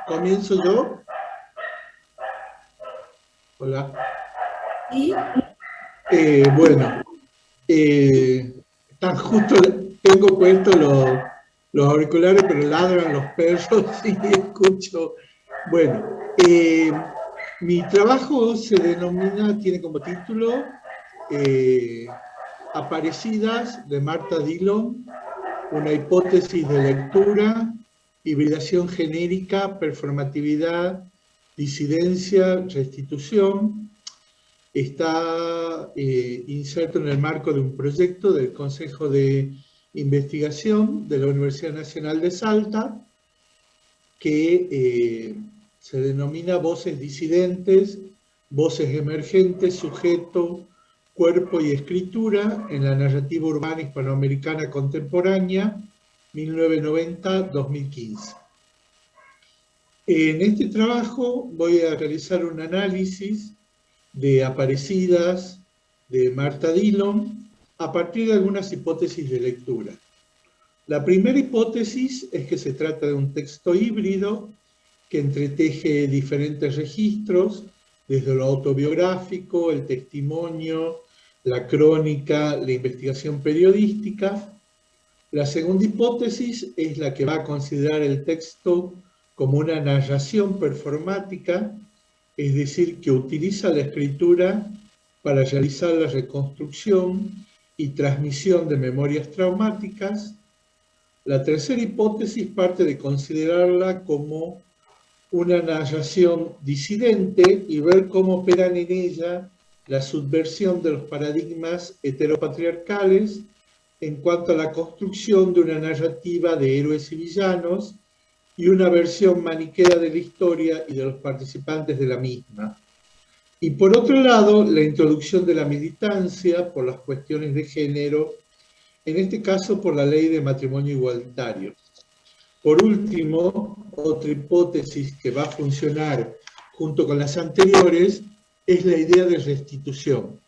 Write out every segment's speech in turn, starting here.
¿Comienzo yo? Hola. ¿Sí? Bueno, tan justo tengo puestos los auriculares, pero ladran los perros y escucho. Bueno, mi trabajo se denomina, tiene como título Aparecidas de Marta Dillon, una hipótesis de lectura, hibridación genérica, performatividad, disidencia, restitución. Está inserto en el marco de un proyecto del Consejo de Investigación de la Universidad Nacional de Salta, que se denomina Voces Disidentes, Voces Emergentes, Sujeto, Cuerpo y Escritura en la Narrativa Urbana Hispanoamericana Contemporánea, 1990-2015. En este trabajo voy a realizar un análisis de Aparecidas de Marta Dillon a partir de algunas hipótesis de lectura. La primera hipótesis es que se trata de un texto híbrido que entreteje diferentes registros, desde lo autobiográfico, el testimonio, la crónica, la investigación periodística. La segunda hipótesis es la que va a considerar el texto como una narración performática, es decir, que utiliza la escritura para realizar la reconstrucción y transmisión de memorias traumáticas. La tercera hipótesis parte de considerarla como una narración disidente y ver cómo operan en ella la subversión de los paradigmas heteropatriarcales en cuanto a la construcción de una narrativa de héroes y villanos y una versión maniquea de la historia y de los participantes de la misma. Y por otro lado, la introducción de la militancia por las cuestiones de género, en este caso por la ley de matrimonio igualitario. Por último, otra hipótesis que va a funcionar junto con las anteriores es la idea de restitución.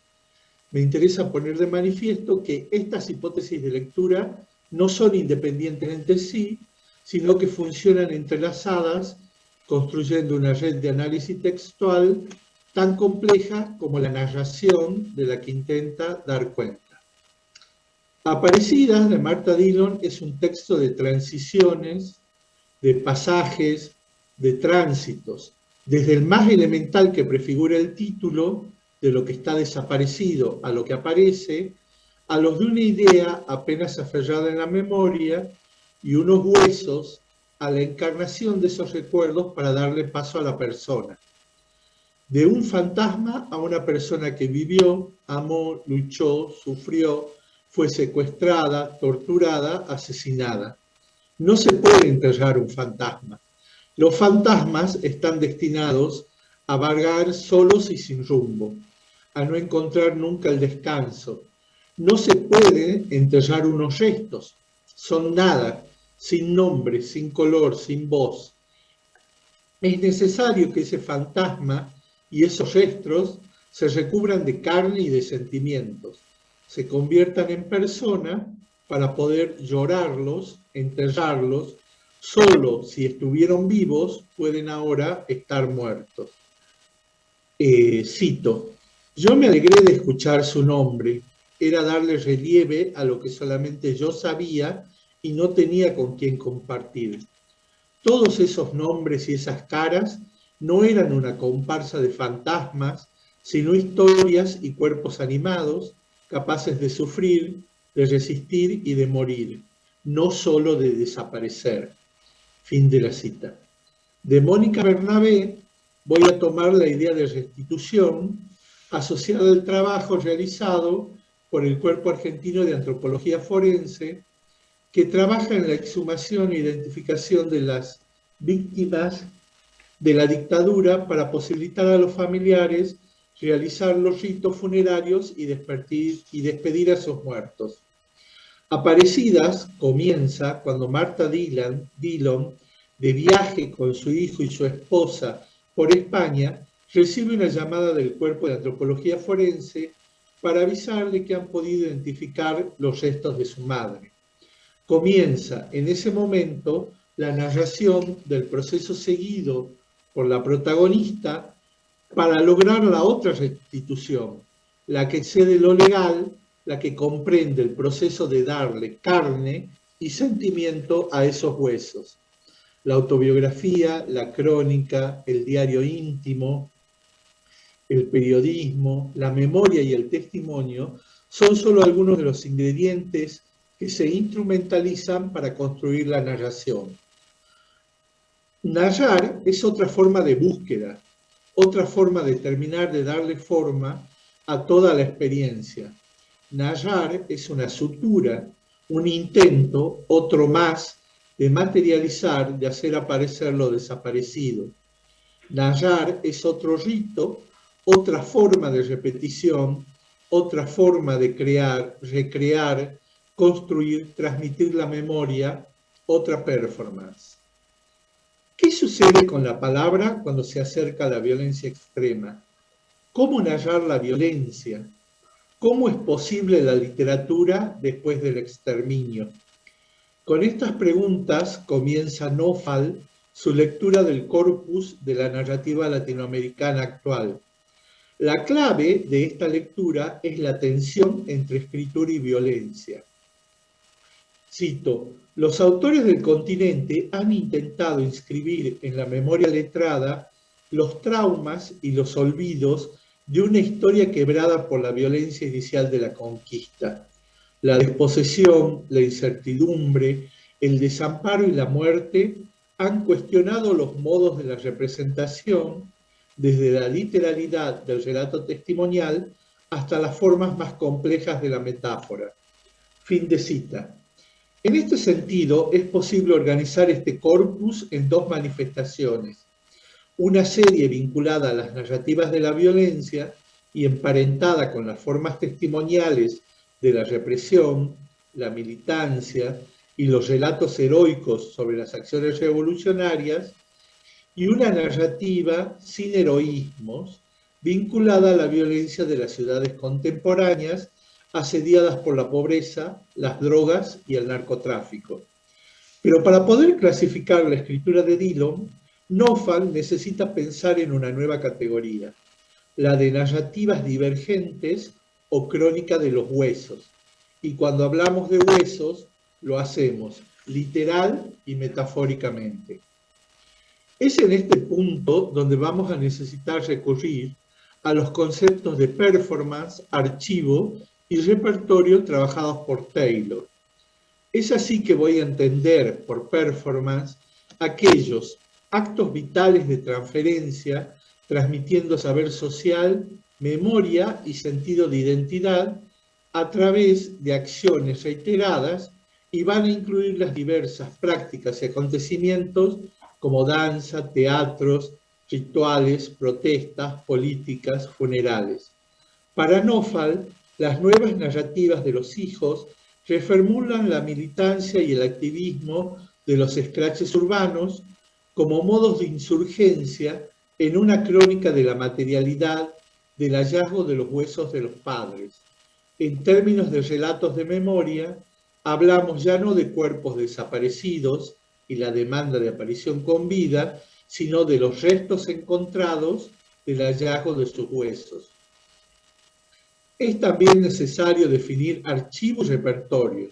Me interesa poner de manifiesto que estas hipótesis de lectura no son independientes entre sí, sino que funcionan entrelazadas, construyendo una red de análisis textual tan compleja como la narración de la que intenta dar cuenta. Aparecidas de Marta Dillon es un texto de transiciones, de pasajes, de tránsitos, desde el más elemental que prefigura el título, de lo que está desaparecido a lo que aparece, a los de una idea apenas aferrada en la memoria y unos huesos a la encarnación de esos recuerdos para darle paso a la persona. De un fantasma a una persona que vivió, amó, luchó, sufrió, fue secuestrada, torturada, asesinada. No se puede enterrar un fantasma. Los fantasmas están destinados a vagar solos y sin rumbo, a no encontrar nunca el descanso. No se puede enterrar unos restos. Son nada, sin nombre, sin color, sin voz. Es necesario que ese fantasma y esos restos se recubran de carne y de sentimientos, se conviertan en persona para poder llorarlos, enterrarlos. Solo si estuvieron vivos pueden ahora estar muertos. Cito: yo me alegré de escuchar su nombre, era darle relieve a lo que solamente yo sabía y no tenía con quién compartir. Todos esos nombres y esas caras no eran una comparsa de fantasmas, sino historias y cuerpos animados, capaces de sufrir, de resistir y de morir, no solo de desaparecer. Fin de la cita. De Mónica Bernabé voy a tomar la idea de restitución asociada al trabajo realizado por el Cuerpo Argentino de Antropología Forense, que trabaja en la exhumación e identificación de las víctimas de la dictadura para posibilitar a los familiares realizar los ritos funerarios y despedir a sus muertos. Aparecidas comienza cuando Marta Dillon, de viaje con su hijo y su esposa por España, recibe una llamada del Cuerpo de Antropología Forense para avisarle que han podido identificar los restos de su madre. Comienza en ese momento la narración del proceso seguido por la protagonista para lograr la otra restitución, la que excede lo legal, la que comprende el proceso de darle carne y sentimiento a esos huesos. La autobiografía, la crónica, el diario íntimo, el periodismo, la memoria y el testimonio son solo algunos de los ingredientes que se instrumentalizan para construir la narración. Narrar es otra forma de búsqueda, otra forma de terminar de darle forma a toda la experiencia. Narrar es una sutura, un intento, otro más, de materializar, de hacer aparecer lo desaparecido. Narrar es otro rito, otra forma de repetición, otra forma de crear, recrear, construir, transmitir la memoria, otra performance. ¿Qué sucede con la palabra cuando se acerca a la violencia extrema? ¿Cómo narrar la violencia? ¿Cómo es posible la literatura después del exterminio? Con estas preguntas comienza Nófal su lectura del corpus de la narrativa latinoamericana actual. La clave de esta lectura es la tensión entre escritura y violencia. Cito, los autores del continente han intentado inscribir en la memoria letrada los traumas y los olvidos de una historia quebrada por la violencia inicial de la conquista. La desposesión, la incertidumbre, el desamparo y la muerte han cuestionado los modos de la representación, desde la literalidad del relato testimonial hasta las formas más complejas de la metáfora. Fin de cita. En este sentido, es posible organizar este corpus en dos manifestaciones. Una serie vinculada a las narrativas de la violencia y emparentada con las formas testimoniales de la represión, la militancia y los relatos heroicos sobre las acciones revolucionarias, y una narrativa sin heroísmos vinculada a la violencia de las ciudades contemporáneas asediadas por la pobreza, las drogas y el narcotráfico. Pero para poder clasificar la escritura de Dillon, Nófal necesita pensar en una nueva categoría, la de narrativas divergentes o crónica de los huesos. Y cuando hablamos de huesos, lo hacemos literal y metafóricamente. Es en este punto donde vamos a necesitar recurrir a los conceptos de performance, archivo y repertorio trabajados por Taylor. Es así que voy a entender por performance aquellos actos vitales de transferencia, transmitiendo saber social, memoria y sentido de identidad a través de acciones reiteradas, y van a incluir las diversas prácticas y acontecimientos como danza, teatros, rituales, protestas, políticas, funerales. Para Nófal, las nuevas narrativas de los hijos reformulan la militancia y el activismo de los escraches urbanos como modos de insurgencia en una crónica de la materialidad del hallazgo de los huesos de los padres. En términos de relatos de memoria, hablamos ya no de cuerpos desaparecidos y la demanda de aparición con vida, sino de los restos encontrados del hallazgo de sus huesos. Es también necesario definir archivo y repertorio.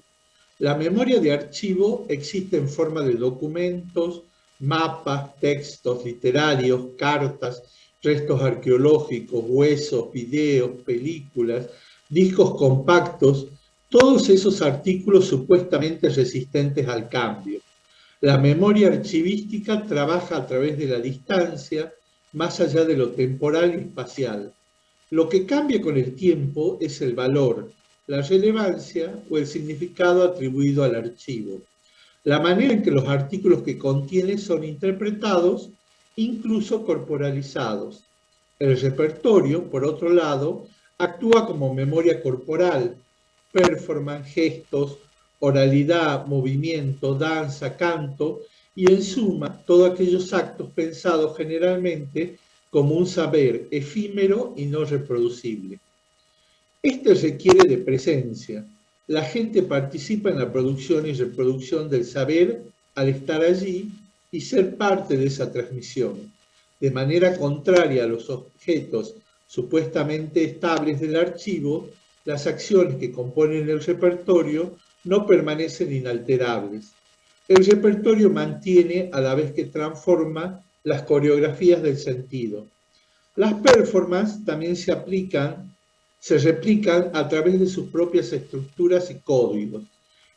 La memoria de archivo existe en forma de documentos, mapas, textos literarios, cartas, restos arqueológicos, huesos, videos, películas, discos compactos, todos esos artículos supuestamente resistentes al cambio. La memoria archivística trabaja a través de la distancia, más allá de lo temporal y espacial. Lo que cambia con el tiempo es el valor, la relevancia o el significado atribuido al archivo. La manera en que los artículos que contiene son interpretados, incluso corporalizados. El repertorio, por otro lado, actúa como memoria corporal, performance, gestos, oralidad, movimiento, danza, canto, y en suma, todos aquellos actos pensados generalmente como un saber efímero y no reproducible. Este requiere de presencia. La gente participa en la producción y reproducción del saber al estar allí y ser parte de esa transmisión, de manera contraria a los objetos supuestamente estables del archivo. Las acciones que componen el repertorio no permanecen inalterables. El repertorio mantiene a la vez que transforma las coreografías del sentido. Las performances también se replican a través de sus propias estructuras y códigos.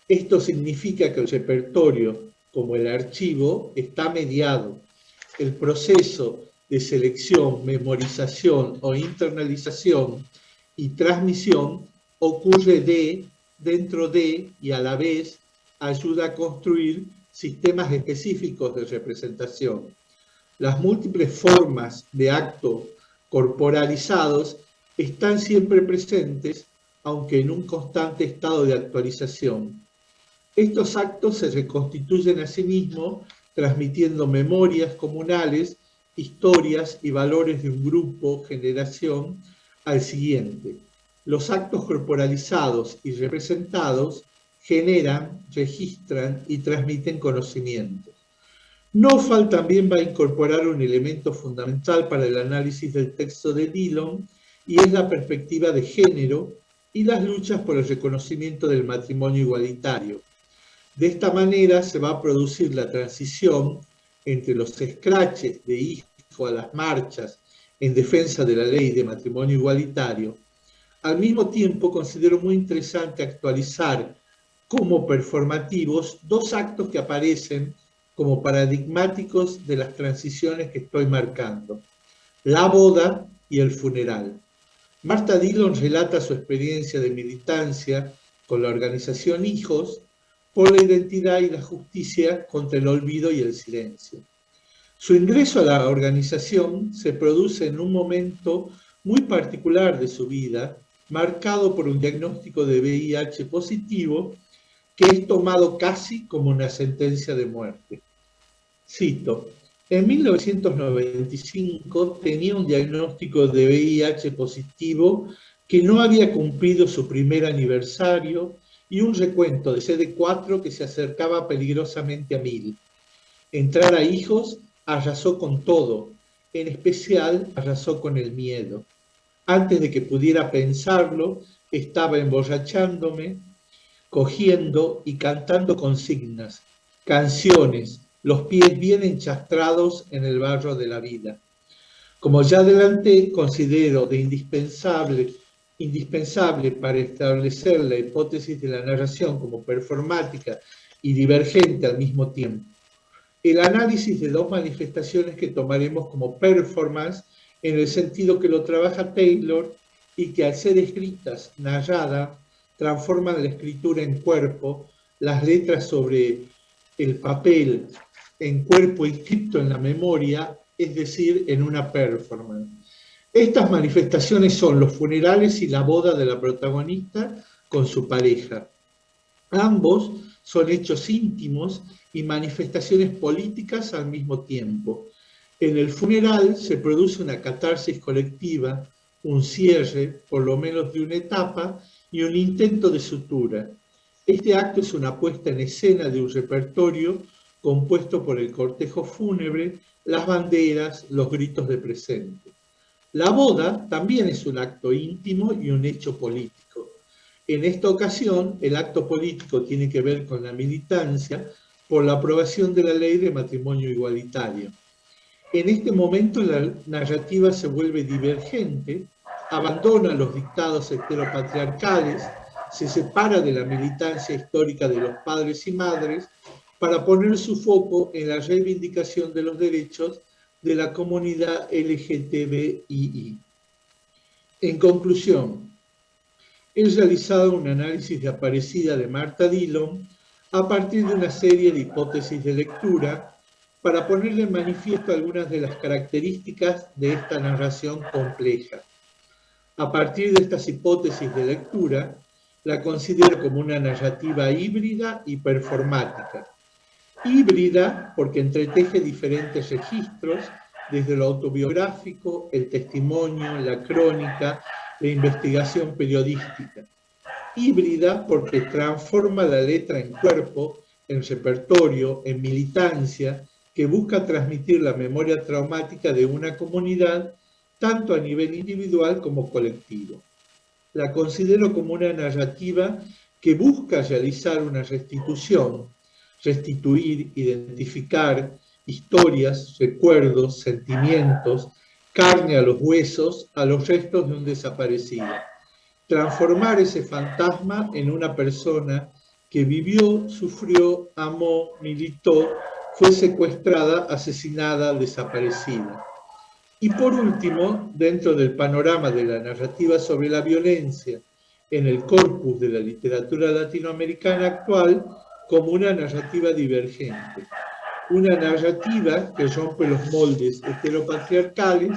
Esto significa que el repertorio, como el archivo, está mediado. El proceso de selección, memorización o internalización y transmisión ocurre dentro de y a la vez ayuda a construir sistemas específicos de representación. Las múltiples formas de acto corporalizados están siempre presentes, aunque en un constante estado de actualización. Estos actos se reconstituyen a sí mismos, transmitiendo memorias comunales, historias y valores de un grupo, generación, al siguiente. Los actos corporalizados y representados generan, registran y transmiten conocimientos. Knopfler también va a incorporar un elemento fundamental para el análisis del texto de Dillon, y es la perspectiva de género y las luchas por el reconocimiento del matrimonio igualitario. De esta manera se va a producir la transición entre los escraches de hijo a las marchas en defensa de la ley de matrimonio igualitario. Al mismo tiempo, considero muy interesante actualizar como performativos dos actos que aparecen como paradigmáticos de las transiciones que estoy marcando: la boda y el funeral. Martha Dillon relata su experiencia de militancia con la organización Hijos por la identidad y la justicia contra el olvido y el silencio. Su ingreso a la organización se produce en un momento muy particular de su vida, marcado por un diagnóstico de VIH positivo que es tomado casi como una sentencia de muerte. Cito: en 1995 tenía un diagnóstico de VIH positivo que no había cumplido su primer aniversario y un recuento de CD4 que se acercaba peligrosamente a 1000. Entrar a Hijos arrasó con todo, en especial arrasó con el miedo. Antes de que pudiera pensarlo, estaba emborrachándome, cogiendo y cantando consignas, canciones, los pies bien enchastrados en el barro de la vida. Como ya adelanté, considero de indispensable para establecer la hipótesis de la narración como performática y divergente al mismo tiempo el análisis de dos manifestaciones que tomaremos como performance en el sentido que lo trabaja Taylor y que al ser escritas, narradas, transforman la escritura en cuerpo, las letras sobre el papel en cuerpo inscrito en la memoria, es decir, en una performance. Estas manifestaciones son los funerales y la boda de la protagonista con su pareja. Ambos son hechos íntimos y manifestaciones políticas al mismo tiempo. En el funeral se produce una catarsis colectiva, un cierre, por lo menos de una etapa, y un intento de sutura. Este acto es una puesta en escena de un repertorio compuesto por el cortejo fúnebre, las banderas, los gritos de presente. La boda también es un acto íntimo y un hecho político. En esta ocasión, el acto político tiene que ver con la militancia por la aprobación de la ley de matrimonio igualitario. En este momento la narrativa se vuelve divergente, abandona los dictados heteropatriarcales, se separa de la militancia histórica de los padres y madres para poner su foco en la reivindicación de los derechos de la comunidad LGTBI. En conclusión, he realizado un análisis de Aparecida de Martha Dillon a partir de una serie de hipótesis de lectura para ponerle en manifiesto algunas de las características de esta narración compleja. A partir de estas hipótesis de lectura, la considero como una narrativa híbrida y performática. Híbrida porque entreteje diferentes registros, desde lo autobiográfico, el testimonio, la crónica, la investigación periodística. Híbrida porque transforma la letra en cuerpo, en repertorio, en militancia, que busca transmitir la memoria traumática de una comunidad, tanto a nivel individual como colectivo. La considero como una narrativa que busca realizar una restitución, restituir, identificar historias, recuerdos, sentimientos, carne a los huesos, a los restos de un desaparecido. Transformar ese fantasma en una persona que vivió, sufrió, amó, militó, fue secuestrada, asesinada, desaparecida. Y por último, dentro del panorama de la narrativa sobre la violencia en el corpus de la literatura latinoamericana actual, como una narrativa divergente. Una narrativa que rompe los moldes heteropatriarcales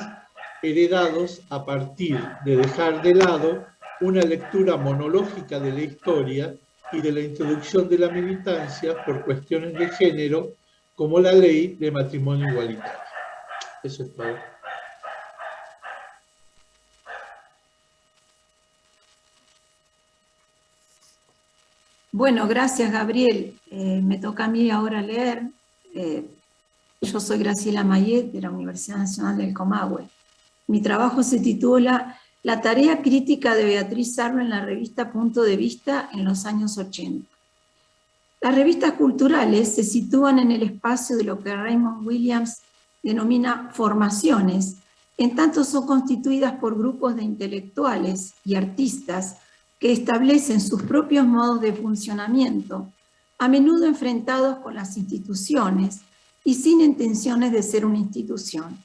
heredados a partir de dejar de lado una lectura monológica de la historia y de la introducción de la militancia por cuestiones de género, como la ley de matrimonio igualitario. Eso es todo. Bueno, gracias, Gabriel. Me toca a mí ahora leer. Yo soy Graciela Mayet, de la Universidad Nacional del Comahue. Mi trabajo se titula La tarea crítica de Beatriz Sarlo en la revista Punto de Vista en los años 80. Las revistas culturales se sitúan en el espacio de lo que Raymond Williams denomina formaciones, en tanto son constituidas por grupos de intelectuales y artistas que establecen sus propios modos de funcionamiento, a menudo enfrentados con las instituciones y sin intenciones de ser una institución.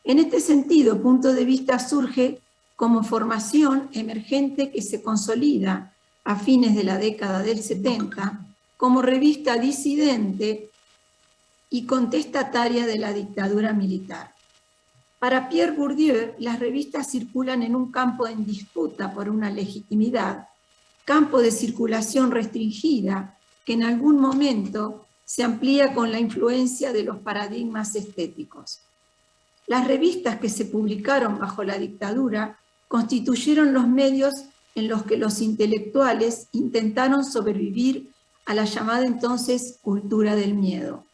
En este sentido, Punto de Vista surge como formación emergente que se consolida a fines de la década del 70 como revista disidente y contestataria de la dictadura militar. Para Pierre Bourdieu, las revistas circulan en un campo en disputa por una legitimidad, campo de circulación restringida que en algún momento se amplía con la influencia de los paradigmas estéticos. Las revistas que se publicaron bajo la dictadura constituyeron los medios en los que los intelectuales intentaron sobrevivir a la llamada entonces cultura del miedo.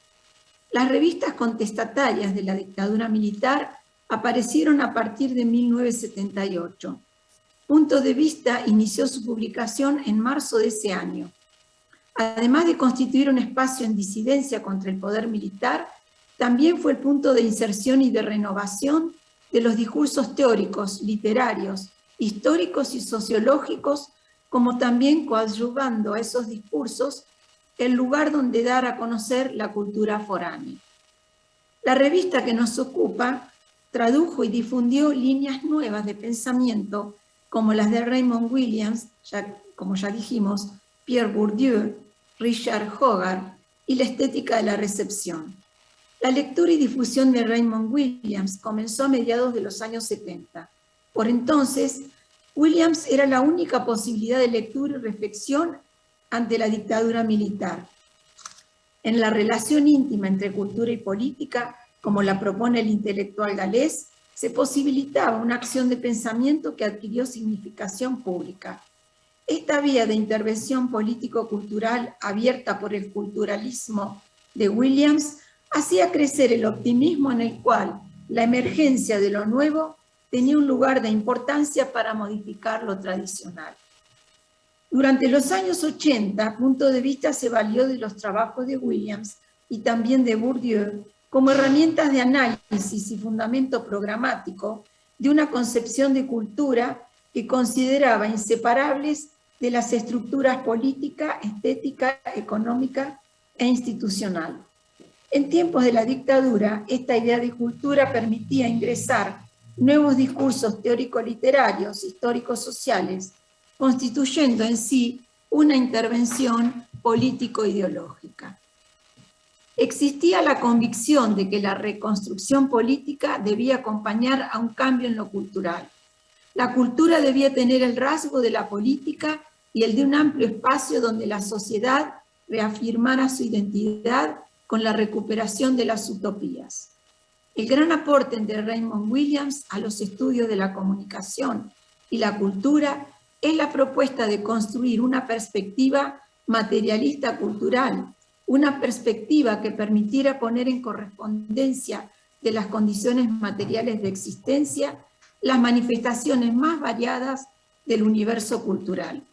Las revistas contestatarias de la dictadura militar aparecieron a partir de 1978. Punto de Vista inició su publicación en marzo de ese año. Además de constituir un espacio en disidencia contra el poder militar, también fue el punto de inserción y de renovación de los discursos teóricos, literarios, históricos y sociológicos, como también coadyuvando a esos discursos el lugar donde dar a conocer la cultura foránea. La revista que nos ocupa tradujo y difundió líneas nuevas de pensamiento, como las de Raymond Williams, como ya dijimos, Pierre Bourdieu, Richard Hogarth y la estética de la recepción. La lectura y difusión de Raymond Williams comenzó a mediados de los años 70. Por entonces, Williams era la única posibilidad de lectura y reflexión ante la dictadura militar. En la relación íntima entre cultura y política, como la propone el intelectual galés, se posibilitaba una acción de pensamiento que adquirió significación pública. Esta vía de intervención político-cultural abierta por el culturalismo de Williams hacía crecer el optimismo en el cual la emergencia de lo nuevo tenía un lugar de importancia para modificar lo tradicional. Durante los años 80, Punto de Vista se valió de los trabajos de Williams y también de Bourdieu como herramientas de análisis y fundamento programático de una concepción de cultura que consideraba inseparables de las estructuras política, estética, económica e institucional. En tiempos de la dictadura, esta idea de cultura permitía ingresar nuevos discursos teórico-literarios, históricos-sociales, constituyendo en sí una intervención político-ideológica. Existía la convicción de que la reconstrucción política debía acompañar a un cambio en lo cultural. La cultura debía tener el rasgo de la política y el de un amplio espacio donde la sociedad reafirmara su identidad con la recuperación de las utopías. El gran aporte de Raymond Williams a los estudios de la comunicación y la cultura es la propuesta de construir una perspectiva materialista cultural, una perspectiva que permitiera poner en correspondencia de las condiciones materiales de existencia las manifestaciones más variadas del universo cultural.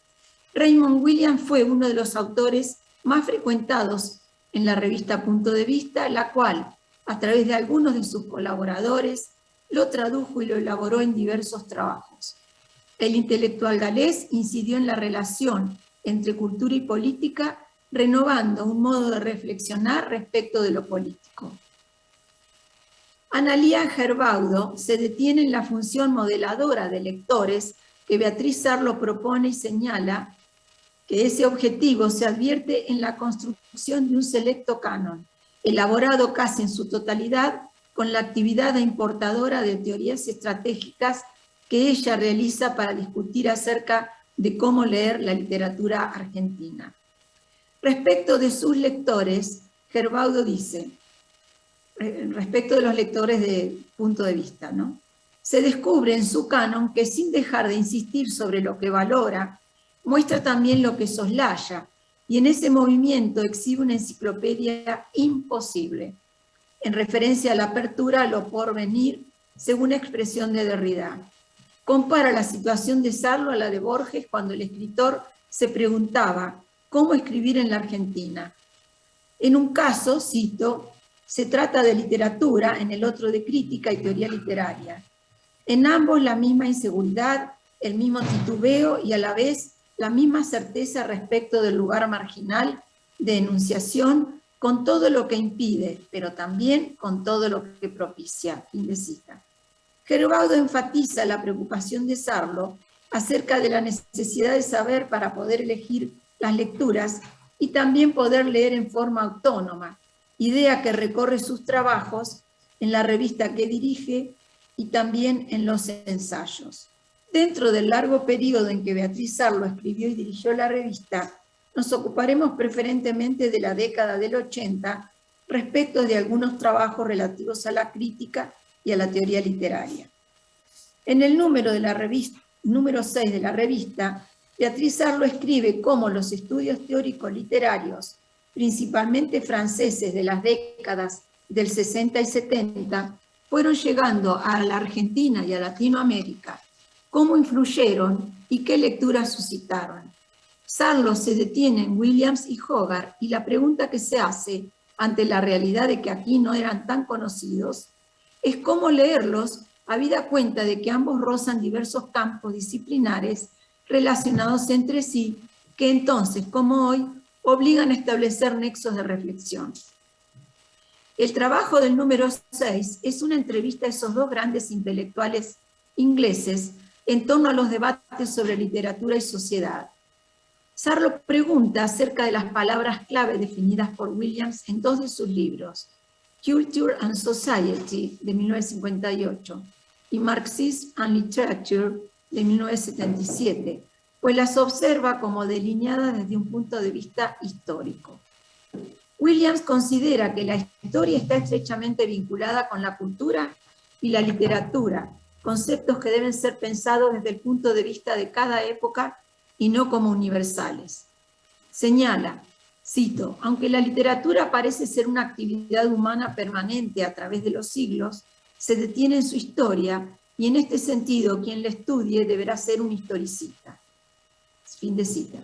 Raymond Williams fue uno de los autores más frecuentados en la revista Punto de Vista, la cual, a través de algunos de sus colaboradores, lo tradujo y lo elaboró en diversos trabajos. El intelectual galés incidió en la relación entre cultura y política, renovando un modo de reflexionar respecto de lo político. Analía Gerbaudo se detiene en la función modeladora de lectores que Beatriz Sarlo propone y señala que ese objetivo se advierte en la construcción de un selecto canon, elaborado casi en su totalidad con la actividad de importadora de teorías estratégicas que ella realiza para discutir acerca de cómo leer la literatura argentina. Respecto de sus lectores, Gerbaudo dice, respecto de los lectores de Punto de Vista, ¿no? Se descubre en su canon que sin dejar de insistir sobre lo que valora, muestra también lo que soslaya, y en ese movimiento exhibe una enciclopedia imposible, en referencia a la apertura a lo porvenir, según expresión de Derrida. Compara la situación de Sarlo a la de Borges cuando el escritor se preguntaba cómo escribir en la Argentina. En un caso, cito, se trata de literatura, en el otro de crítica y teoría literaria. En ambos la misma inseguridad, el mismo titubeo y a la vez la misma certeza respecto del lugar marginal de enunciación, con todo lo que impide, pero también con todo lo que propicia. Fin de cita. Gerbaudo enfatiza la preocupación de Sarlo acerca de la necesidad de saber para poder elegir las lecturas y también poder leer en forma autónoma, idea que recorre sus trabajos en la revista que dirige y también en los ensayos. Dentro del largo periodo en que Beatriz Sarlo escribió y dirigió la revista, nos ocuparemos preferentemente de la década del 80 respecto de algunos trabajos relativos a la crítica y a la teoría literaria. En el número 6 de la revista, Beatriz Sarlo escribe cómo los estudios teóricos literarios, principalmente franceses de las décadas del 60 y 70, fueron llegando a la Argentina y a Latinoamérica, cómo influyeron y qué lecturas suscitaron. Sarlo se detiene en Williams y Hogarth y la pregunta que se hace ante la realidad de que aquí no eran tan conocidos es cómo leerlos habida cuenta de que ambos rozan diversos campos disciplinares relacionados entre sí, que entonces, como hoy, obligan a establecer nexos de reflexión. El trabajo del número 6 es una entrevista a esos dos grandes intelectuales ingleses en torno a los debates sobre literatura y sociedad. Sarlo pregunta acerca de las palabras clave definidas por Williams en dos de sus libros, Culture and Society, de 1958, y Marxism and Literature, de 1977, pues las observa como delineadas desde un punto de vista histórico. Williams considera que la historia está estrechamente vinculada con la cultura y la literatura, conceptos que deben ser pensados desde el punto de vista de cada época y no como universales. Señala, cito, aunque la literatura parece ser una actividad humana permanente a través de los siglos, se detiene en su historia y en este sentido quien la estudie deberá ser un historicista. Fin de cita.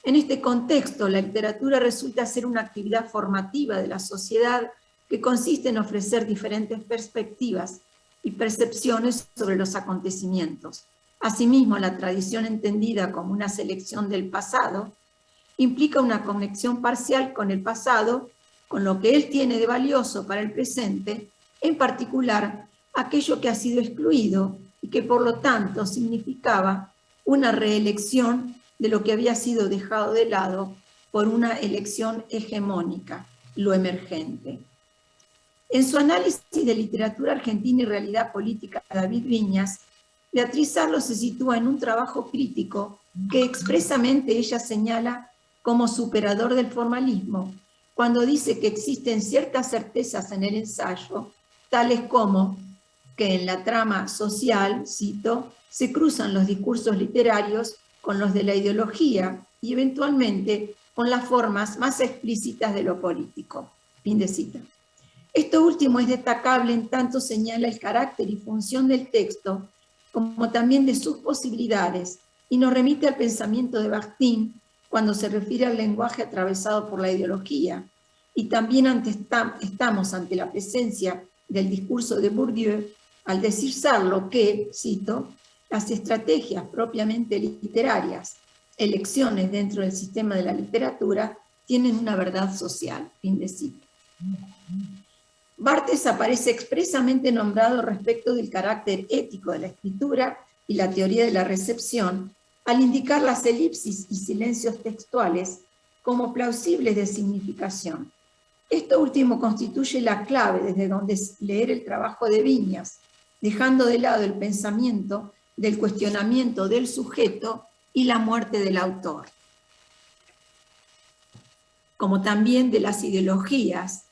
En este contexto, la literatura resulta ser una actividad formativa de la sociedad que consiste en ofrecer diferentes perspectivas y percepciones sobre los acontecimientos. Asimismo, la tradición entendida como una selección del pasado implica una conexión parcial con el pasado, con lo que él tiene de valioso para el presente, en particular aquello que ha sido excluido y que por lo tanto significaba una reelección de lo que había sido dejado de lado por una elección hegemónica, lo emergente. En su análisis de literatura argentina y realidad política, David Viñas, Beatriz Sarlo se sitúa en un trabajo crítico que expresamente ella señala como superador del formalismo, cuando dice que existen ciertas certezas en el ensayo, tales como que en la trama social, cito, se cruzan los discursos literarios con los de la ideología y eventualmente con las formas más explícitas de lo político. Fin de cita. Esto último es destacable en tanto señala el carácter y función del texto, como también de sus posibilidades, y nos remite al pensamiento de Bakhtin cuando se refiere al lenguaje atravesado por la ideología, y también estamos ante la presencia del discurso de Bourdieu al decir Sarlo que, cito, las estrategias propiamente literarias, elecciones dentro del sistema de la literatura, tienen una verdad social. Fin de cita. Barthes aparece expresamente nombrado respecto del carácter ético de la escritura y la teoría de la recepción, al indicar las elipsis y silencios textuales como plausibles de significación. Esto último constituye la clave desde donde leer el trabajo de Viñas, dejando de lado el pensamiento del cuestionamiento del sujeto y la muerte del autor, como también de las ideologías,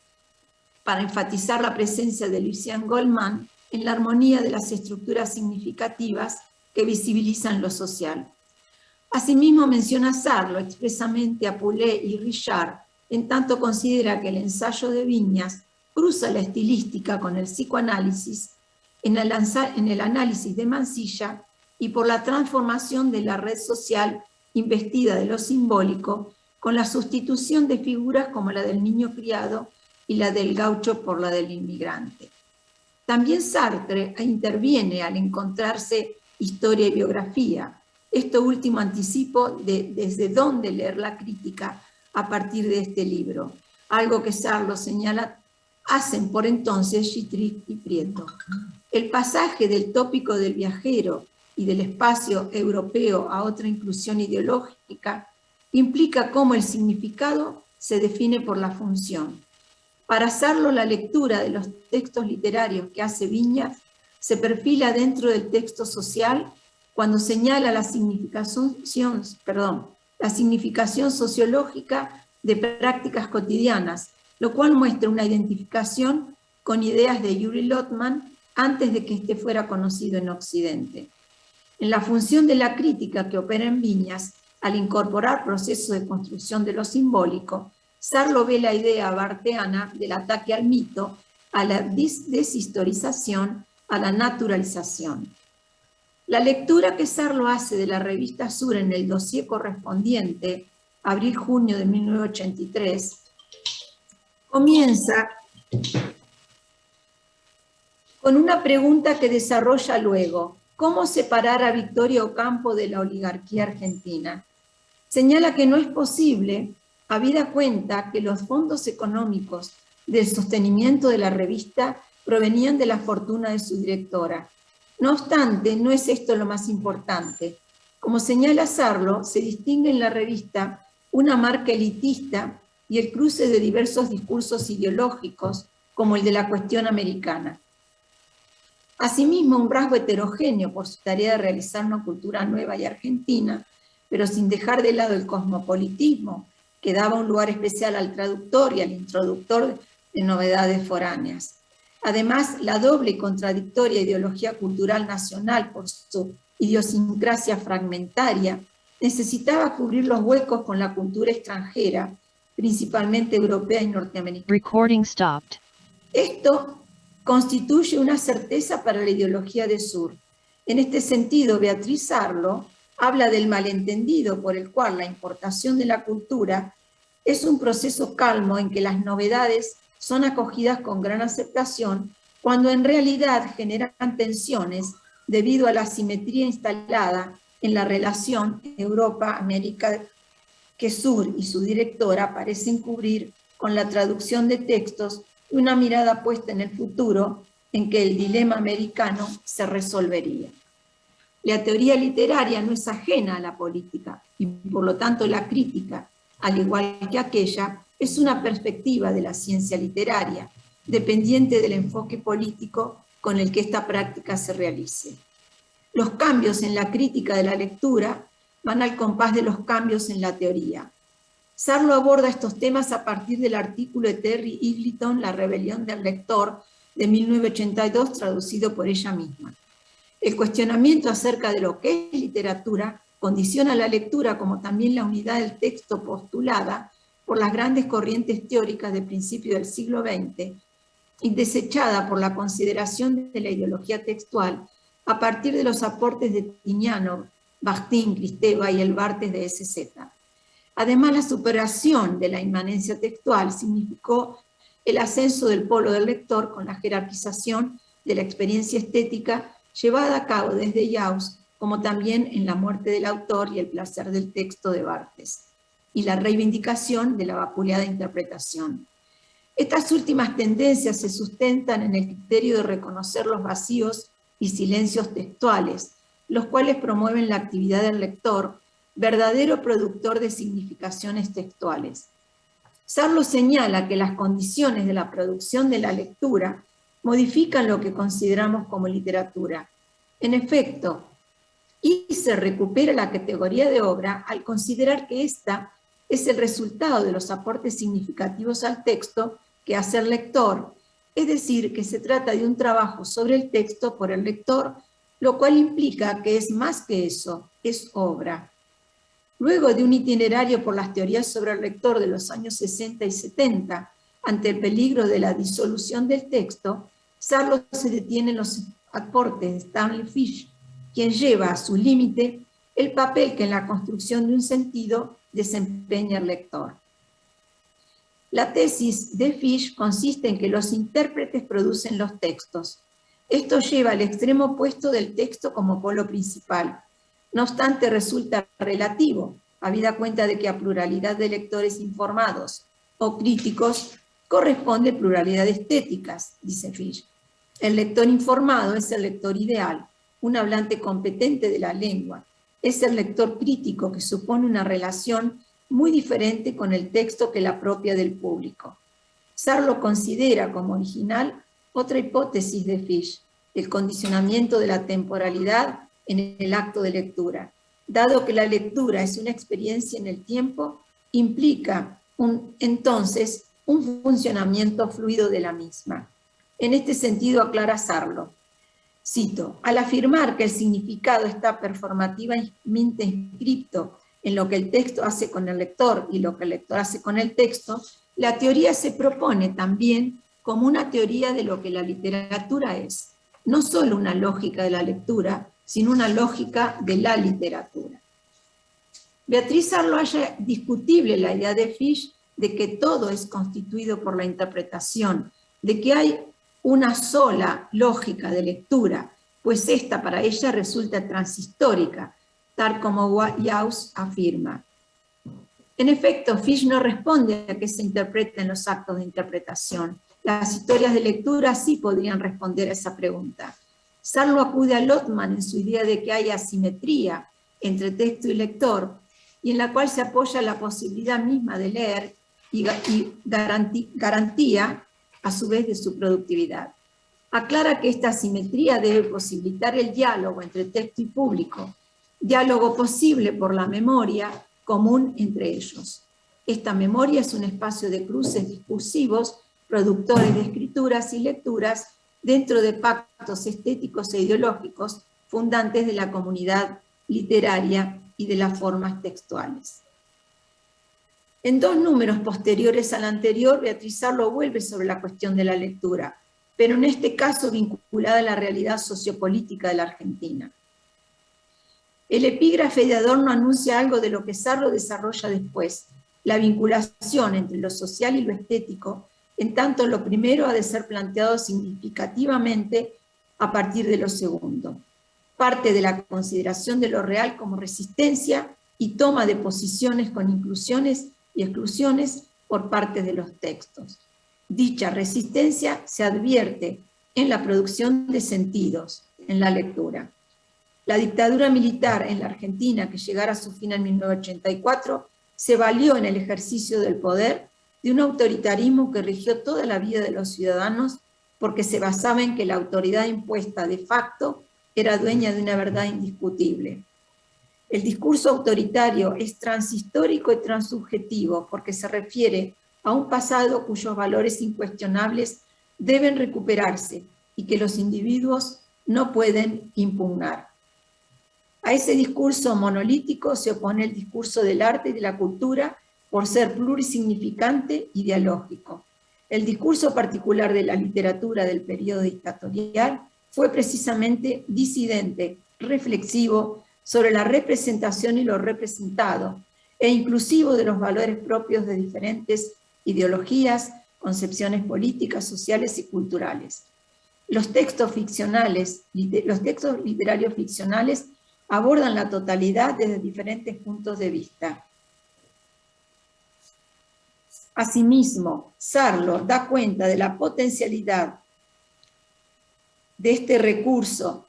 para enfatizar la presencia de Lucien Goldman en la armonía de las estructuras significativas que visibilizan lo social. Asimismo menciona Sarlo expresamente a Poulet y Richard, en tanto considera que el ensayo de Viñas cruza la estilística con el psicoanálisis en el análisis de Mansilla y por la transformación de la red social investida de lo simbólico con la sustitución de figuras como la del niño criado y la del gaucho por la del inmigrante. También Sartre interviene al encontrarse historia y biografía. Esto último anticipo desde dónde leer la crítica a partir de este libro, algo que Sarlo señala hacen por entonces Chitric y Prieto. El pasaje del tópico del viajero y del espacio europeo a otra inclusión ideológica implica cómo el significado se define por la función. Para Sarlo, la lectura de los textos literarios que hace Viñas se perfila dentro del texto social cuando señala la significación sociológica de prácticas cotidianas, lo cual muestra una identificación con ideas de Yuri Lotman antes de que éste fuera conocido en Occidente. En la función de la crítica que opera en Viñas, al incorporar procesos de construcción de lo simbólico, Sarlo ve la idea barthiana del ataque al mito, a la deshistorización, a la naturalización. La lectura que Sarlo hace de la revista Sur en el dossier correspondiente, abril-junio de 1983, comienza con una pregunta que desarrolla luego: ¿cómo separar a Victoria Ocampo de la oligarquía argentina? Señala que no es posible, habida cuenta que los fondos económicos del sostenimiento de la revista provenían de la fortuna de su directora. No obstante, no es esto lo más importante. Como señala Sarlo, se distingue en la revista una marca elitista y el cruce de diversos discursos ideológicos, como el de la cuestión americana. Asimismo, un rasgo heterogéneo por su tarea de realizar una cultura nueva y argentina, pero sin dejar de lado el cosmopolitismo, que daba un lugar especial al traductor y al introductor de novedades foráneas. Además, la doble y contradictoria ideología cultural nacional por su idiosincrasia fragmentaria necesitaba cubrir los huecos con la cultura extranjera, principalmente europea y norteamericana. Recording stopped. Esto constituye una certeza para la ideología de Sur. En este sentido, Beatriz Sarlo habla del malentendido por el cual la importación de la cultura es un proceso calmo en que las novedades son acogidas con gran aceptación, cuando en realidad generan tensiones debido a la asimetría instalada en la relación Europa-América que Sur y su directora parecen cubrir con la traducción de textos y una mirada puesta en el futuro en que el dilema americano se resolvería. La teoría literaria no es ajena a la política y por lo tanto la crítica, al igual que aquella, es una perspectiva de la ciencia literaria, dependiente del enfoque político con el que esta práctica se realice. Los cambios en la crítica de la lectura van al compás de los cambios en la teoría. Sarlo aborda estos temas a partir del artículo de Terry Eagleton, La rebelión del lector, de 1982, traducido por ella misma. El cuestionamiento acerca de lo que es literatura condiciona la lectura como también la unidad del texto postulada por las grandes corrientes teóricas de principio del siglo XX y desechada por la consideración de la ideología textual a partir de los aportes de Tinianov, Bakhtin, Kristeva y el Barthes de SZ. Además, la superación de la inmanencia textual significó el ascenso del polo del lector con la jerarquización de la experiencia estética llevada a cabo desde Jauss, como también en La muerte del autor y El placer del texto de Barthes, y la reivindicación de la vapuleada interpretación. Estas últimas tendencias se sustentan en el criterio de reconocer los vacíos y silencios textuales, los cuales promueven la actividad del lector, verdadero productor de significaciones textuales. Sarlo señala que las condiciones de la producción de la lectura modifican lo que consideramos como literatura. En efecto, y se recupera la categoría de obra al considerar que ésta es el resultado de los aportes significativos al texto que hace el lector, es decir, que se trata de un trabajo sobre el texto por el lector, lo cual implica que es más que eso, es obra. Luego de un itinerario por las teorías sobre el lector de los años 60 y 70, ante el peligro de la disolución del texto, Sarlo se detiene en los aportes de Stanley Fish, quien lleva a su límite el papel que en la construcción de un sentido desempeña el lector. La tesis de Fish consiste en que los intérpretes producen los textos. Esto lleva al extremo opuesto del texto como polo principal. No obstante, resulta relativo, habida cuenta de que a pluralidad de lectores informados o críticos corresponde pluralidad de estéticas, dice Fish. El lector informado es el lector ideal, un hablante competente de la lengua. Es el lector crítico que supone una relación muy diferente con el texto que la propia del público. Sarlo considera como original otra hipótesis de Fish, el condicionamiento de la temporalidad en el acto de lectura. Dado que la lectura es una experiencia en el tiempo, implica entonces un funcionamiento fluido de la misma. En este sentido aclara Sarlo, cito, al afirmar que el significado está performativamente inscripto en lo que el texto hace con el lector y lo que el lector hace con el texto, la teoría se propone también como una teoría de lo que la literatura es, no solo una lógica de la lectura, sino una lógica de la literatura. Beatriz Sarlo halla discutible la idea de Fish de que todo es constituido por la interpretación, de que hay una sola lógica de lectura, pues esta para ella resulta transhistórica, tal como Jauss afirma. En efecto, Fish no responde a qué se interpreta en los actos de interpretación. Las historias de lectura sí podrían responder a esa pregunta. Sarlo acude a Lotman en su idea de que hay asimetría entre texto y lector, y en la cual se apoya la posibilidad misma de leer y garantía a su vez de su productividad. Aclara que esta asimetría debe posibilitar el diálogo entre texto y público, diálogo posible por la memoria común entre ellos. Esta memoria es un espacio de cruces discursivos, productores de escrituras y lecturas dentro de pactos estéticos e ideológicos fundantes de la comunidad literaria y de las formas textuales. En dos números posteriores al anterior, Beatriz Sarlo vuelve sobre la cuestión de la lectura, pero en este caso vinculada a la realidad sociopolítica de la Argentina. El epígrafe de Adorno anuncia algo de lo que Sarlo desarrolla después, la vinculación entre lo social y lo estético, en tanto lo primero ha de ser planteado significativamente a partir de lo segundo. Parte de la consideración de lo real como resistencia y toma de posiciones con inclusiones y exclusiones por parte de los textos. Dicha resistencia se advierte en la producción de sentidos, en la lectura. La dictadura militar en la Argentina, que llegara a su fin en 1984, se valió en el ejercicio del poder de un autoritarismo que rigió toda la vida de los ciudadanos porque se basaba en que la autoridad impuesta de facto era dueña de una verdad indiscutible. El discurso autoritario es transhistórico y transsubjetivo porque se refiere a un pasado cuyos valores incuestionables deben recuperarse y que los individuos no pueden impugnar. A ese discurso monolítico se opone el discurso del arte y de la cultura por ser plurisignificante y dialógico. El discurso particular de la literatura del periodo dictatorial fue precisamente disidente, reflexivo sobre la representación y lo representado, e inclusivo de los valores propios de diferentes ideologías, concepciones políticas, sociales y culturales. Los textos literarios ficcionales abordan la totalidad desde diferentes puntos de vista. Asimismo, Sarlo da cuenta de la potencialidad de este recurso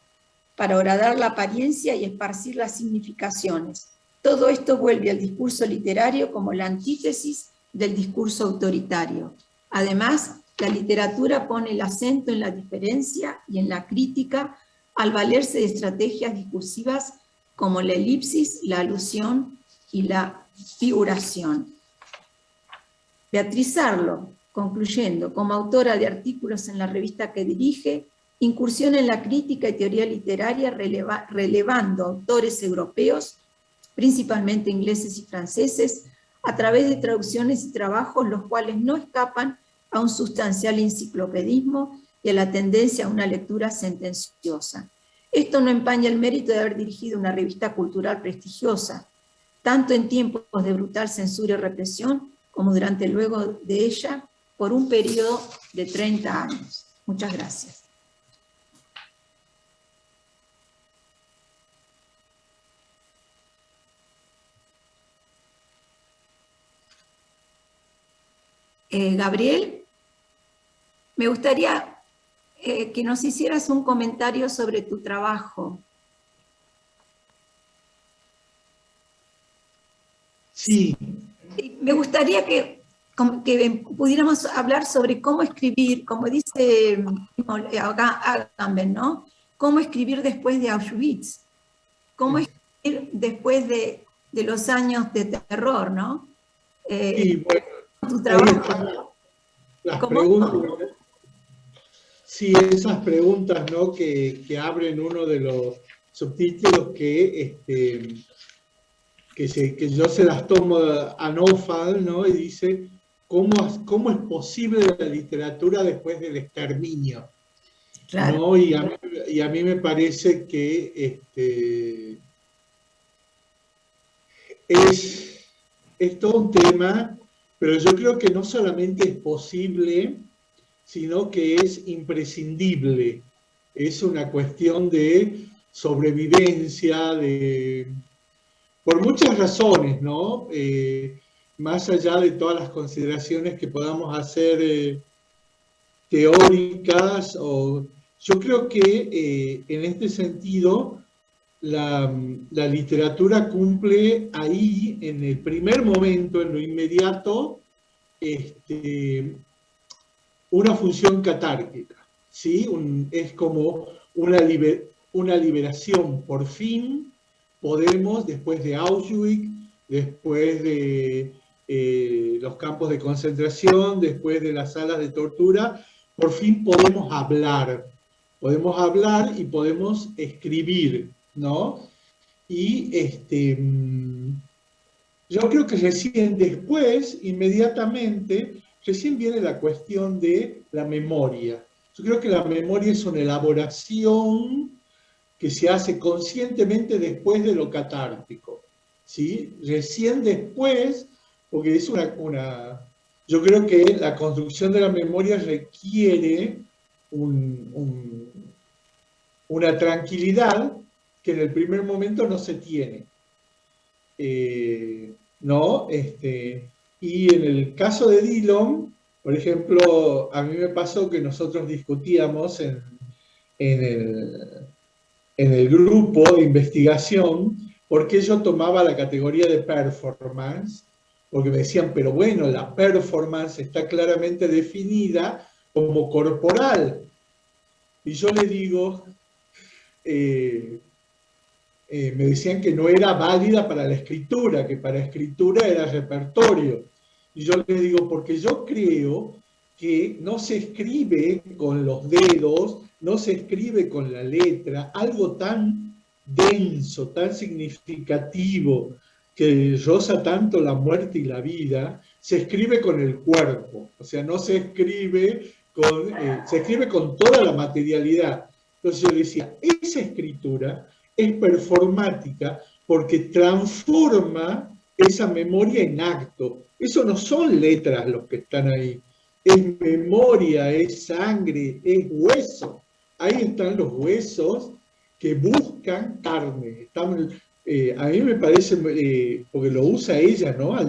para horadar la apariencia y esparcir las significaciones. Todo esto vuelve al discurso literario como la antítesis del discurso autoritario. Además, la literatura pone el acento en la diferencia y en la crítica al valerse de estrategias discursivas como la elipsis, la alusión y la figuración. Beatriz Sarlo, concluyendo, como autora de artículos en la revista que dirige, incursiona en la crítica y teoría literaria relevando autores europeos, principalmente ingleses y franceses, a través de traducciones y trabajos los cuales no escapan a un sustancial enciclopedismo y a la tendencia a una lectura sentenciosa. Esto no empaña el mérito de haber dirigido una revista cultural prestigiosa, tanto en tiempos de brutal censura y represión, como durante luego de ella, por un periodo de 30 años. Muchas gracias. Gabriel, me gustaría que nos hicieras un comentario sobre tu trabajo. Sí. Me gustaría que pudiéramos hablar sobre cómo escribir, como dice Agamben, ¿no? Cómo escribir después de Auschwitz, cómo escribir después de los años de terror, ¿no? Sí, bueno, tu trabajo. Las preguntas, sí, esas preguntas, ¿no? que abren uno de los subtítulos que yo se las tomo a Nofal, ¿no? Y dice, ¿cómo es posible la literatura después del exterminio? Claro. ¿No? Y a mí me parece que es todo un tema, pero yo creo que no solamente es posible, sino que es imprescindible. Es una cuestión de sobrevivencia, por muchas razones, ¿no? Más allá de todas las consideraciones que podamos hacer teóricas, yo creo que en este sentido la literatura cumple ahí, en el primer momento, en lo inmediato, una función catárquica, ¿sí? Es como una liberación. Por fin podemos, después de Auschwitz, después de los campos de concentración, después de las salas de tortura, por fin podemos hablar y podemos escribir, ¿no? Y yo creo que recién después, inmediatamente, recién viene la cuestión de la memoria. Yo creo que la memoria es una elaboración que se hace conscientemente después de lo catártico, ¿sí? Recién después, porque es yo creo que la construcción de la memoria requiere una tranquilidad que en el primer momento no se tiene. ¿No? Y en el caso de Dillon, por ejemplo, a mí me pasó que nosotros discutíamos en el grupo de investigación por qué yo tomaba la categoría de performance, porque me decían, pero bueno, la performance está claramente definida como corporal. Y yo le digo, me decían que no era válida para la escritura, que para escritura era repertorio. Y yo les digo, porque yo creo que no se escribe con los dedos, no se escribe con la letra, algo tan denso, tan significativo, que roza tanto la muerte y la vida, se escribe con el cuerpo, o sea, no se escribe se escribe con toda la materialidad. Entonces yo decía, esa escritura es performática porque transforma esa memoria en acto. Eso no son letras los que están ahí, es memoria, es sangre, es hueso. Ahí están los huesos que buscan carne. A mí me parece, porque lo usa ella, ¿no? A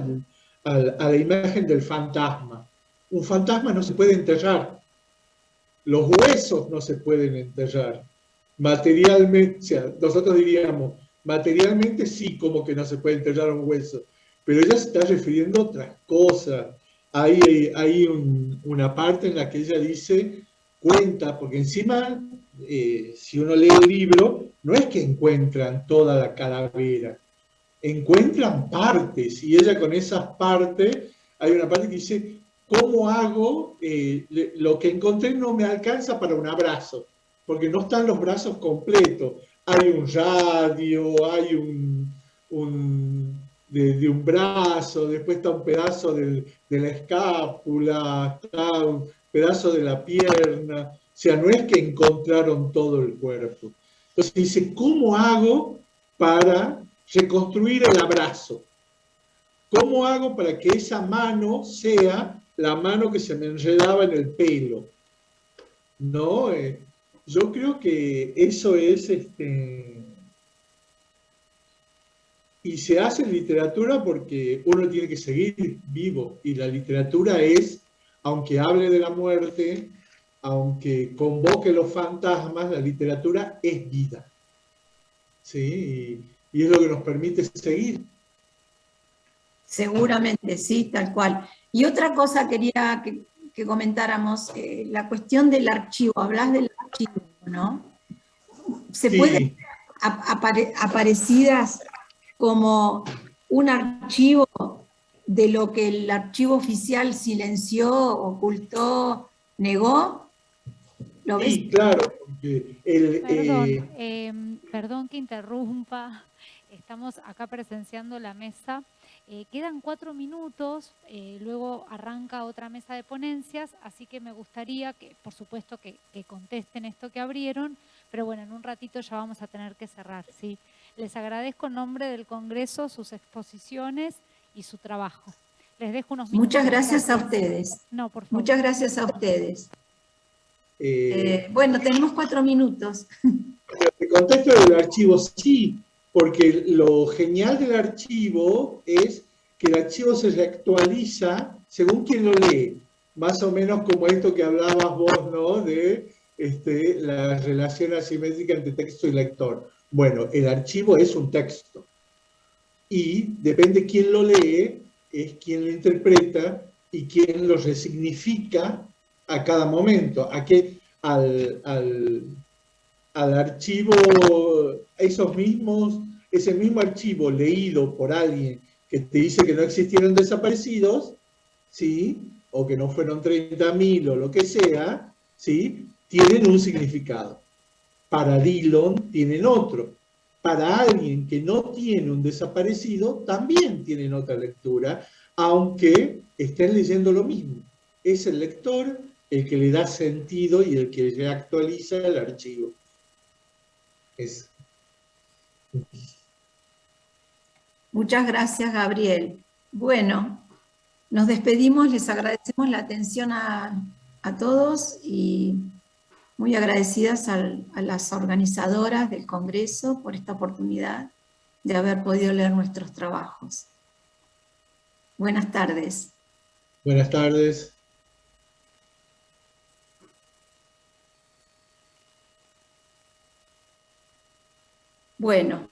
la imagen del fantasma. Un fantasma no se puede enterrar, los huesos no se pueden enterrar. Materialmente, o sea, nosotros diríamos, materialmente sí, como que no se puede enterrar un hueso, pero ella se está refiriendo a otras cosas. Hay una parte en la que ella dice, cuenta, porque encima, si uno lee el libro, no es que encuentran toda la calavera, encuentran partes, y ella con esas partes, hay una parte que dice, ¿cómo hago? Lo que encontré no me alcanza para un abrazo, porque no están los brazos completos. Hay un radio, hay de un brazo, después está un pedazo de la escápula, está un pedazo de la pierna. O sea, no es que encontraron todo el cuerpo. Entonces dice, ¿cómo hago para reconstruir el abrazo? ¿Cómo hago para que esa mano sea la mano que se me enredaba en el pelo? ¿No? Yo creo que eso es, y se hace en literatura porque uno tiene que seguir vivo, y la literatura es, aunque hable de la muerte, aunque convoque los fantasmas, la literatura es vida, ¿sí? Y es lo que nos permite seguir. Seguramente, sí, tal cual. Y otra cosa quería que comentáramos, la cuestión del archivo. Hablas del archivo, ¿no? ¿Se puede Sí, aparecidas como un archivo de lo que el archivo oficial silenció, ocultó, negó? ¿Lo ves? sí, claro, porque Perdón que interrumpa. Estamos acá presenciando la mesa. Quedan 4 minutos, luego arranca otra mesa de ponencias, así que me gustaría que, por supuesto, que contesten esto que abrieron, pero bueno, en un ratito ya vamos a tener que cerrar, ¿sí? Les agradezco en nombre del Congreso sus exposiciones y su trabajo. Les dejo unos minutos. Muchas gracias a ustedes. No, por favor. Muchas gracias a ustedes. eh, Bueno, tenemos 4 minutos. el contexto del archivo sí, porque lo genial del archivo es que el archivo se reactualiza según quien lo lee, más o menos como esto que hablabas vos, ¿no? De la relación asimétrica entre texto y lector. Bueno, el archivo es un texto y depende quién lo lee, es quien lo interpreta y quien lo resignifica a cada momento. Al archivo, ese mismo archivo leído por alguien que te dice que no existieron desaparecidos, ¿sí? O que no fueron 30.000 o lo que sea, ¿sí? Tienen un significado. Para Dillon tienen otro. Para alguien que no tiene un desaparecido, también tienen otra lectura, aunque estén leyendo lo mismo. Es el lector el que le da sentido y el que reactualiza el archivo. Es... Muchas gracias, Gabriel. Bueno, nos despedimos, les agradecemos la atención a todos y muy agradecidas a las organizadoras del Congreso por esta oportunidad de haber podido leer nuestros trabajos. Buenas tardes. Buenas tardes. Bueno.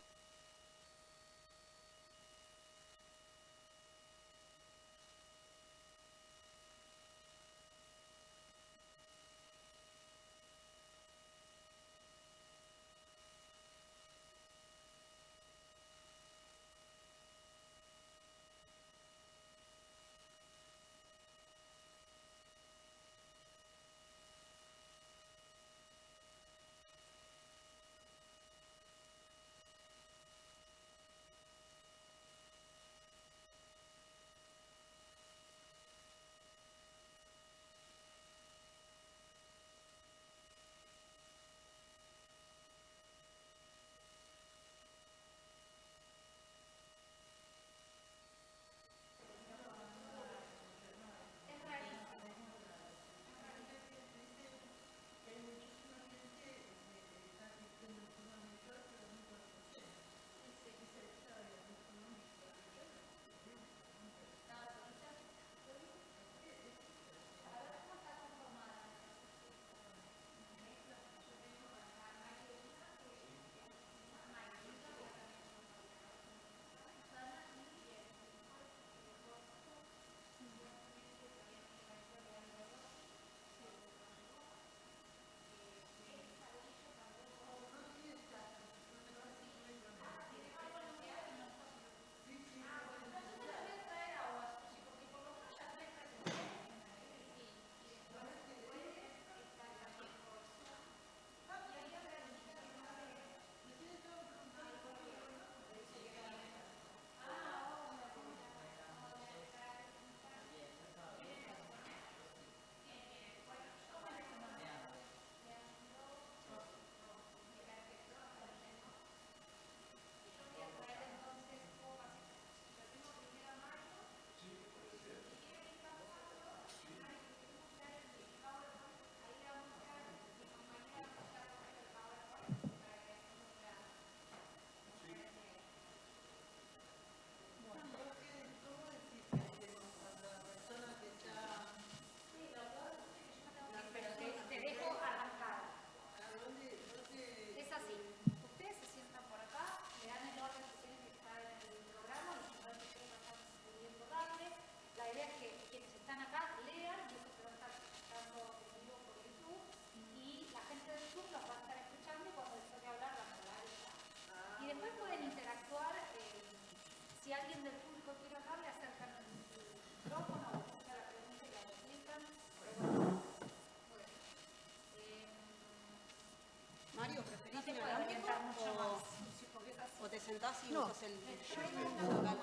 presentás y No. usas el local.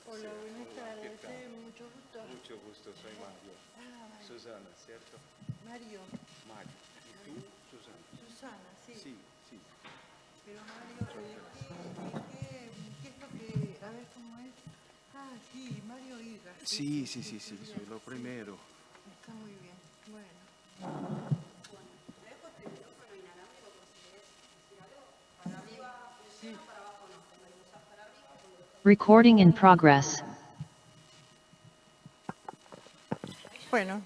Hola, buenas tardes. Mucho gusto. Mucho gusto, soy Mario. Vale. Susana, ¿cierto? Mario. Mario. ¿Y tú, Susana? Susana, sí. Sí, sí. Pero Mario, ¿qué es lo que... A ver cómo es? Ah, sí, Mario Higa. Sí, soy lo primero. Está muy bien. Bueno. Te dejo este micrófono inalámbrico por si querés decir algo. Para arriba funciona, para abajo no. Cuando lo usás para arriba, cuando lo usás Recording in progress. Bueno.